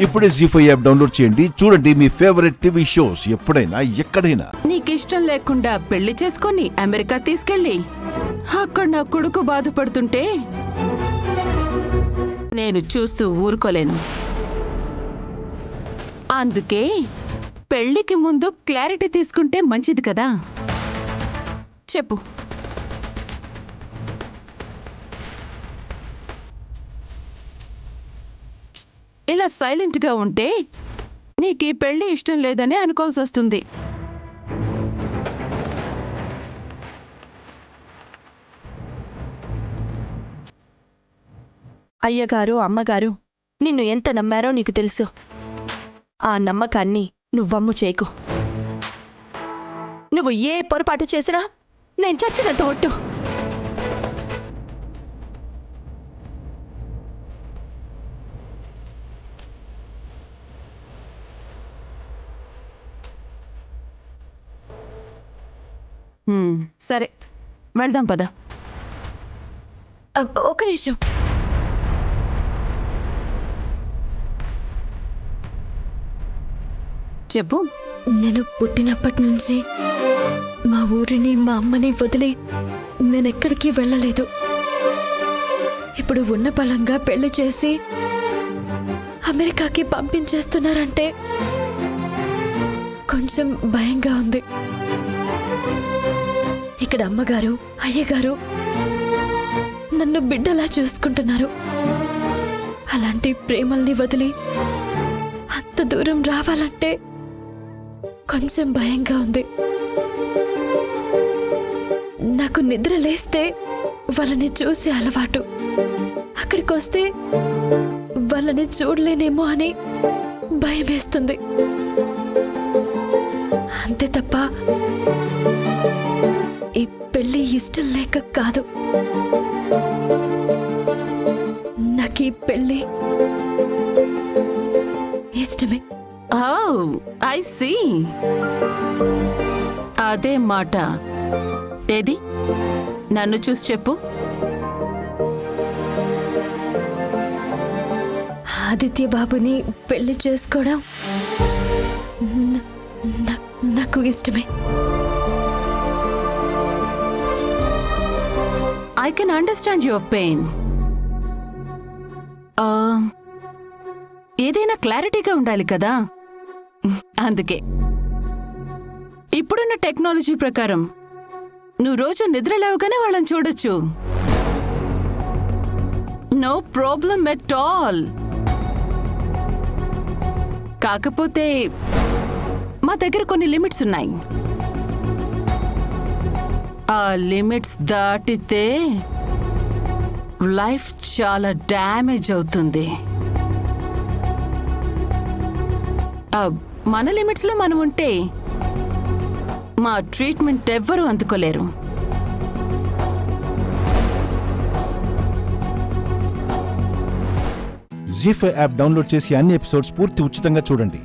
ఇప్పుడే జీ5 app download చేయండి. చూడండి మీ ఫేవరెట్ టీవీ షోస్ ఎప్పుడైనా ఎక్కడైనా. నీకిష్టం లేకుండా పెళ్లి చేసుకొని అమెరికా తీసుకెళ్ళి అక్కడ నా కొడుకు బాధపడుతుంటే నేను చూస్తూ ఊరుకోలేను. అందుకే పెళ్లికి ముందు క్లారిటీ తీసుకుంటే మంచిది కదా. చెప్పు. ఇలా సైలెంట్గా ఉంటే నీకు ఈ పెళ్లి ఇష్టం లేదని అనుకోవాల్సి వస్తుంది. అయ్యగారు అమ్మగారు నిన్ను ఎంత నమ్మారో నీకు తెలుసు. ఆ నమ్మకాన్ని నువ్వమ్ము చేయకు. నువ్వు ఏ పొరపాటు చేసినా నేను చచ్చినంత ఒట్టు. సరే వెళ్దాం పద. ఒక నిమిషం. చెప్పు. నేను పుట్టినప్పటి నుంచి మా ఊరిని మా అమ్మని వదిలి నేనెక్కడికి వెళ్ళలేదు. ఇప్పుడు ఉన్న బలంగా పెళ్లి చేసి అమెరికాకి పంపించేస్తున్నారంటే కొంచెం భయంగా ఉంది. ఇక్కడ అమ్మగారు అయ్యగారు నన్ను బిడ్డలా చూసుకుంటున్నారు. అలాంటి ప్రేమల్ని వదిలి అంత దూరం రావాలంటే కొంచెం భయంగా ఉంది. నాకు నిద్ర లేస్తే వాళ్ళని చూసే అలవాటు. అక్కడికి వస్తే వాళ్ళని చూడలేనేమో అని భయం వేస్తుంది. అంతే తప్ప ఈ పెళ్లి ఇష్టం లేక కాదు. నాకు ఈ పెళ్లి ఇష్టమే. I see. అదే మాట. ఏది నన్ను చూసి చెప్పు. ఆదిత్య బాబుని పెళ్లి చేసుకోవడం నాకు ఇష్టమే. I can understand your pain. ఏదైనా క్లారిటీగా ఉండాలి కదా. అందుకే ఇప్పుడున్న టెక్నాలజీ ప్రకారం నువ్వు రోజు నిద్ర లేవగానే వాళ్ళని చూడొచ్చు. No problem at all. కాకపోతే మా దగ్గర కొన్ని లిమిట్స్ ఉన్నాయి. ఆ లిమిట్స్ దాటితే లైఫ్ చాలా డ్యామేజ్ అవుతుంది. మన లిమిట్స్లో మనం ఉంటే మా ట్రీట్మెంట్ ఎవ్వరూ అందుకోలేరు. జీ5 యాప్ డౌన్లోడ్ చేసి అన్ని ఎపిసోడ్స్ పూర్తి ఉచితంగా చూడండి.